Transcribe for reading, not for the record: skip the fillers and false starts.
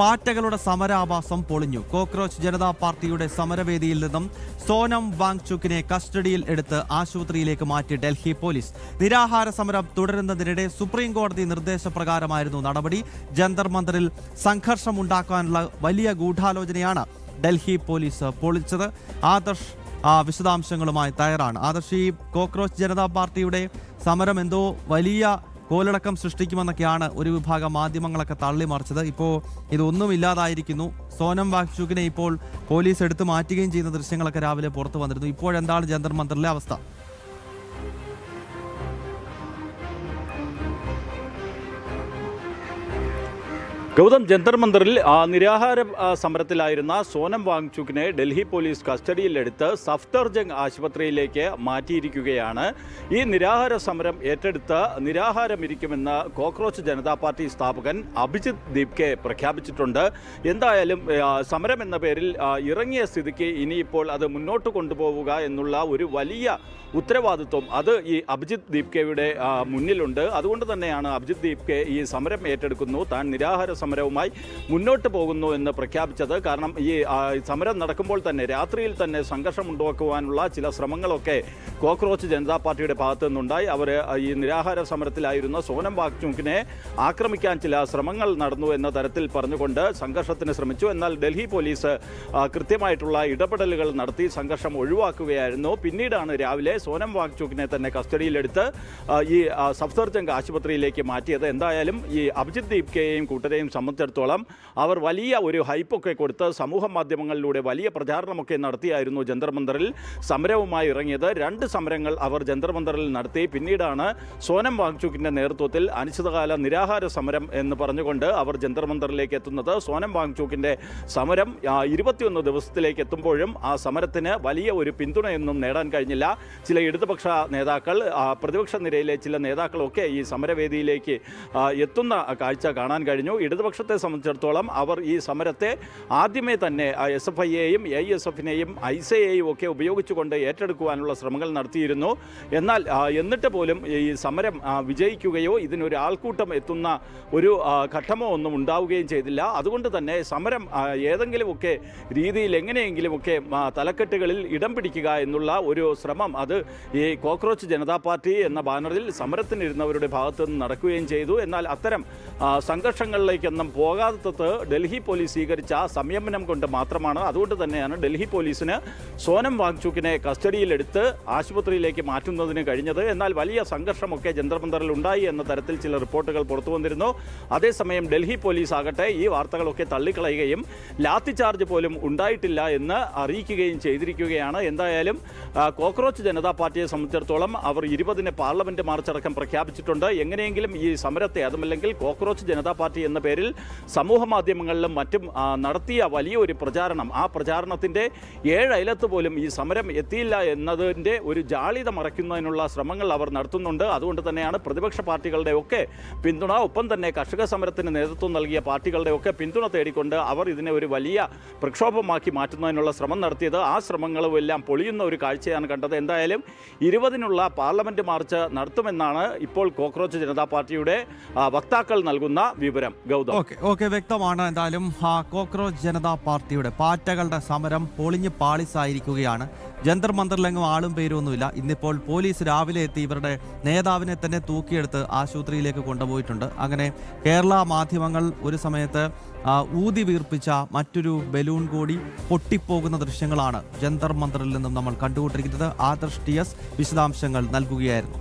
പാറ്റകളുടെ സമരാഭാസം പൊളിഞ്ഞു. കോക്രോച്ച് ജനതാ പാർട്ടിയുടെ സമരവേദിയിൽ നിന്നും സോനം വാങ്ചുക്കിനെ കസ്റ്റഡിയിൽ എടുത്ത് ആശുപത്രിയിലേക്ക് മാറ്റി ഡൽഹി പോലീസ്. നിരാഹാര സമരം തുടരുന്നതിനിടെ സുപ്രീം കോടതി നിർദ്ദേശപ്രകാരമായിരുന്നു നടപടി. ജന്തർ മന്ദറിൽ സംഘർഷമുണ്ടാക്കാനുള്ള വലിയ ഗൂഢാലോചനയാണ് ഡൽഹി പോലീസ് പൊളിച്ചത്. ആദർശ് വിശദാംശങ്ങളുമായി തയ്യാറാണ്. ആദർശ്, ഈ കോക്രോച്ച് ജനതാ പാർട്ടിയുടെ സമരം എന്തോ വലിയ കോലടക്കം സൃഷ്ടിക്കുമെന്നൊക്കെയാണ് ഒരു വിഭാഗം മാധ്യമങ്ങളൊക്കെ തള്ളിമറിച്ചത്. ഇപ്പോൾ ഇതൊന്നും ഇല്ലാതായിരിക്കുന്നു. സോനം വാങ്ചുക്കിനെ ഇപ്പോൾ പോലീസ് എടുത്തു മാറ്റുകയും ചെയ്യുന്ന ദൃശ്യങ്ങളൊക്കെ രാവിലെ പുറത്തു വന്നിരുന്നു. ഇപ്പോഴെന്താണ് ജന്തർ മന്ദറിലെ അവസ്ഥ? ഗൗതം, ജന്തർ മന്ദറിൽ നിരാഹാര സമരത്തിലായിരുന്ന സോനം വാങ്ചുക്കിനെ ഡൽഹി പോലീസ് കസ്റ്റഡിയിലെടുത്ത് സഫ്ദർജംഗ് ആശുപത്രിയിലേക്ക് മാറ്റിയിരിക്കുകയാണ്. ഈ നിരാഹാര സമരം ഏറ്റെടുത്ത് നിരാഹാരമിരിക്കുമെന്ന് കോക്രോച്ച് ജനതാ പാർട്ടി സ്ഥാപകൻ അഭിജിത് ദീപ്കെ പ്രഖ്യാപിച്ചിട്ടുണ്ട്. എന്തായാലും സമരം എന്ന പേരിൽ ഇറങ്ങിയ സ്ഥിതിക്ക് ഇനിയിപ്പോൾ അത് മുന്നോട്ട് കൊണ്ടുപോവുക എന്നുള്ള ഒരു വലിയ ഉത്തരവാദിത്വം അത് ഈ അഭിജിത് ദീപ്കയുടെ മുന്നിലുണ്ട്. അതുകൊണ്ട് തന്നെയാണ് അഭിജിത് ദീപ്കെ ഈ സമരം ഏറ്റെടുക്കുന്നു, താൻ നിരാഹാര സമരവുമായി മുന്നോട്ട് പോകുന്നു എന്ന് പ്രഖ്യാപിച്ചത്. കാരണം ഈ സമരം നടക്കുമ്പോൾ തന്നെ രാത്രിയിൽ തന്നെ സംഘർഷം ഉണ്ടാക്കുവാനുള്ള ചില ശ്രമങ്ങളൊക്കെ കോക്രോച്ച് ജനതാ പാർട്ടിയുടെ ഭാഗത്തു നിന്നുണ്ടായി. അവർ ഈ നിരാഹാര സമരത്തിലായിരുന്ന സോനം വാങ്ചുക്കിനെ ആക്രമിക്കാൻ ചില ശ്രമങ്ങൾ നടന്നു എന്ന തരത്തിൽ പറഞ്ഞുകൊണ്ട് സംഘർഷത്തിന് ശ്രമിച്ചു. എന്നാൽ ഡൽഹി പോലീസ് കൃത്യമായിട്ടുള്ള ഇടപെടലുകൾ നടത്തി സംഘർഷം ഒഴിവാക്കുകയായിരുന്നു. പിന്നീടാണ് രാവിലെ സോനം വാങ്ചുക്കിനെ തന്നെ കസ്റ്റഡിയിലെടുത്ത് ഈ സഫ്ദർജംഗ് ആശുപത്രിയിലേക്ക് മാറ്റിയത്. എന്തായാലും ഈ അഭിജിത് ദീപ്കയെയും കൂട്ടരെയും സംബന്ധിച്ചിടത്തോളം അവർ വലിയ ഒരു ഹൈപ്പൊക്കെ കൊടുത്ത് സമൂഹ മാധ്യമങ്ങളിലൂടെ വലിയ പ്രചാരണമൊക്കെ നടത്തിയായിരുന്നു ജന്തർ മന്ദറിൽ സമരവുമായി ഇറങ്ങിയത്. 2 സമരങ്ങൾ അവർ ജന്തർ മന്ദറിൽ നടത്തി. പിന്നീടാണ് സോനം വാങ്ചുക്കിൻ്റെ നേതൃത്വത്തിൽ അനിശ്ചിതകാല നിരാഹാര സമരം എന്ന് പറഞ്ഞുകൊണ്ട് അവർ ജന്തർ മന്ദറിലേക്ക് എത്തുന്നത്. സോനം വാങ്ചുക്കിൻ്റെ സമരം 21 ദിവസത്തിലേക്ക് എത്തുമ്പോഴും ആ സമരത്തിന് വലിയ ഒരു പിന്തുണയൊന്നും നേടാൻ കഴിഞ്ഞില്ല. ചില ഇടതുപക്ഷ നേതാക്കൾ, പ്രതിപക്ഷ നിരയിലെ ചില നേതാക്കളൊക്കെ ഈ സമരവേദിയിലേക്ക് എത്തുന്ന കാഴ്ച കാണാൻ കഴിഞ്ഞു. ഇടതുപക്ഷത്തെ സംബന്ധിച്ചിടത്തോളം അവർ ഈ സമരത്തെ ആദ്യമേ തന്നെ SFIയെയും AISFനെയും ഐസയെയും ഒക്കെ ഉപയോഗിച്ചുകൊണ്ട് ഏറ്റെടുക്കുവാനുള്ള ശ്രമങ്ങൾ നടത്തിയിരുന്നു. എന്നാൽ എന്നിട്ട് പോലും ഈ സമരം വിജയിക്കുകയോ ഇതിനൊരു ആൾക്കൂട്ടം എത്തുന്ന ഒരു ഘട്ടമോ ഒന്നും ഉണ്ടാവുകയും ചെയ്തില്ല. അതുകൊണ്ട് തന്നെ സമരം ഏതെങ്കിലുമൊക്കെ രീതിയിൽ എങ്ങനെയെങ്കിലുമൊക്കെ തലക്കെട്ടുകളിൽ ഇടം പിടിക്കുക എന്നുള്ള ഒരു ശ്രമം അത് ഈ കോക്രോച്ച് ജനതാ പാർട്ടി എന്ന ബാനറിൽ സമരത്തിനിരുന്നവരുടെ ഭാഗത്തു നിന്ന് നടക്കുകയും ചെയ്തു. എന്നാൽ അത്തരം സംഘർഷങ്ങളിലേക്കൊന്നും പോകാത്തത് ഡൽഹി പോലീസ് സ്വീകരിച്ച സംയമനം കൊണ്ട് മാത്രമാണ്. അതുകൊണ്ട് തന്നെയാണ് ഡൽഹി പോലീസിന് സോനം വാങ്ചുക്കിനെ കസ്റ്റഡിയിലെടുത്ത് ആശുപത്രിയിലേക്ക് മാറ്റുന്നതിന് കഴിഞ്ഞത്. എന്നാൽ വലിയ സംഘർഷമൊക്കെ ജന്തർ മന്ദറിൽ ഉണ്ടായി എന്ന തരത്തിൽ ചില റിപ്പോർട്ടുകൾ പുറത്തു വന്നിരുന്നു. അതേസമയം ഡൽഹി പോലീസ് ആകട്ടെ ഈ വാർത്തകളൊക്കെ തള്ളിക്കളയുകയും ലാത്തി ചാർജ് പോലും ഉണ്ടായിട്ടില്ല എന്ന് അറിയിക്കുകയും ചെയ്തിരിക്കുകയാണ്. എന്തായാലും കോക്രോച്ച് ജനതാ പാർട്ടിയെ സംബന്ധിച്ചിടത്തോളം അവർ 20-ന് പാർലമെന്റ് മാർച്ച് അടക്കം പ്രഖ്യാപിച്ചിട്ടുണ്ട്. എങ്ങനെയെങ്കിലും ഈ സമരത്തെ, അതുമല്ലെങ്കിൽ കോക്രോച്ച് ജനതാ പാർട്ടി എന്ന പേരിൽ സമൂഹ മാധ്യമങ്ങളിലും മറ്റും നടത്തിയ വലിയൊരു പ്രചാരണം, ആ പ്രചാരണത്തിൻ്റെ 7 അയലത്ത് പോലും ഈ സമരം എത്തിയില്ല എന്നതിൻ്റെ ഒരു ജാള്യത മറയ്ക്കുന്നതിനുള്ള ശ്രമങ്ങൾ അവർ നടത്തുന്നുണ്ട്. അതുകൊണ്ട് തന്നെയാണ് പ്രതിപക്ഷ പാർട്ടികളുടെ ഒക്കെ പിന്തുണ, ഒപ്പം തന്നെ കർഷക സമരത്തിന് നേതൃത്വം നൽകിയ പാർട്ടികളുടെ ഒക്കെ പിന്തുണ തേടിക്കൊണ്ട് അവർ ഇതിനെ ഒരു വലിയ പ്രക്ഷോഭമാക്കി മാറ്റുന്നതിനുള്ള ശ്രമം നടത്തിയത്. ആ ശ്രമങ്ങളും എല്ലാം പൊളിയുന്ന ഒരു കാഴ്ചയാണ് കണ്ടത്. എന്തായാലും 20-നുള്ള പാർലമെന്റ് മാർച്ച് നടത്തുമെന്നാണ് ഇപ്പോൾ കോക്രോച്ച് ജനതാ പാർട്ടിയുടെ വക്താക്കൾ നൽകുന്ന വിവരം. ഗൗതം, ഓക്കെ, വ്യക്തമാണ്. എന്തായാലും കോക്രോച്ച് ജനതാ പാർട്ടിയുടെ പാറ്റകളുടെ സമരം പൊളിഞ്ഞ് പാളിസായിരിക്കുകയാണ്. ജന്തർ മന്ദറിലെങ്ങും ആളും പേരൊന്നുമില്ല. ഇന്നിപ്പോൾ പോലീസ് രാവിലെ എത്തി ഇവരുടെ നേതാവിനെ തന്നെ തൂക്കിയെടുത്ത് ആശുപത്രിയിലേക്ക് കൊണ്ടുപോയിട്ടുണ്ട്. അങ്ങനെ കേരള മാധ്യമങ്ങൾ ഒരു സമയത്ത് ഊതി വീർപ്പിച്ച മറ്റൊരു ബലൂൺ കൂടി പൊട്ടിപ്പോകുന്ന ദൃശ്യങ്ങളാണ് ജന്തർ മന്ദറിൽ നിന്നും നമ്മൾ കണ്ടുകൊണ്ടിരിക്കുന്നത്. ആദർശ് TS വിശദാംശങ്ങൾ നൽകുകയായിരുന്നു.